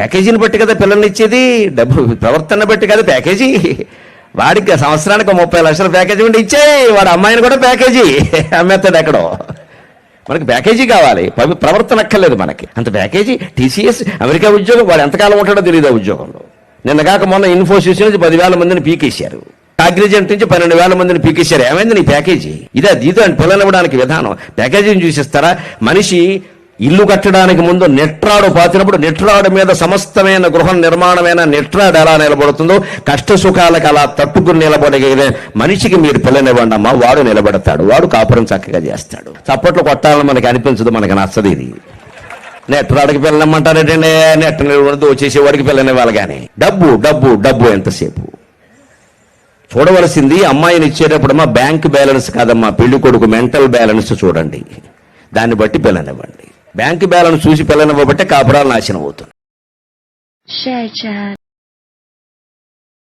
ప్యాకేజీని బట్టి కదా పిల్లల్ని ఇచ్చేది, డబ్బు ప్రవర్తన బట్టి కదా ప్యాకేజీ. వాడికి సంవత్సరానికి 30 లక్షల ప్యాకేజీ ఉండి ఇచ్చేయి, వాడు అమ్మాయిని కూడా ప్యాకేజీ అమ్మేస్తాడు ఎక్కడో. మనకి ప్యాకేజీ కావాలి, ప్రవర్తన అక్కర్లేదు మనకి. అంత ప్యాకేజీ. టీసీఎస్ అమెరికా ఉద్యోగం, వాడు ఎంతకాలం ఉంటాడో తెలియదు ఆ ఉద్యోగంలో. నిన్నగాక మొన్న ఇన్ఫోసిస్ నుంచి 10,000 మందిని పీకేశారు, కాగ్నిజెంట్ నుంచి 12,000 మందిని పీకేశారు. ఏమైంది నీ ప్యాకేజీ? ఇదే దీతో అని పిల్లలు ఇవ్వడానికి విధానం. ప్యాకేజీని చూసిస్తారా? మనిషి ఇల్లు కట్టడానికి ముందు నెట్రాడు పాతినప్పుడు నెట్రాడు మీద సమస్తమైన గృహ నిర్మాణమైన నెట్రాడు ఎలా నిలబడుతుందో కష్ట సుఖాలకు అలా తట్టుకుని నిలబడగలిగే మనిషికి మీరు పిల్లనివ్వండి అమ్మా, వాడు నిలబడతాడు, వాడు కాపురం చక్కగా చేస్తాడు. చప్పట్లు కొట్టాలని మనకి అనిపించదు, మనకి నచ్చదు ఇది. నెట్రాడికి పిల్లనిమ్మంటారేంటండి, నెట్ దోచేసేవాడికి పిల్లనివ్వాలి. కానీ డబ్బు డబ్బు డబ్బు ఎంతసేపు. చూడవలసింది అమ్మాయిని ఇచ్చేటప్పుడమ్మా బ్యాంక్ బ్యాలెన్స్ కాదమ్మా, పెళ్లి కొడుకు మెంటల్ బ్యాలెన్స్ చూడండి, దాన్ని బట్టి పిల్లనివ్వండి. బ్యాంక్ బ్యాలెన్స్ చూసి పిల్లనివ్వబట్టే కాపురాలు నాశనం అవుతుంది.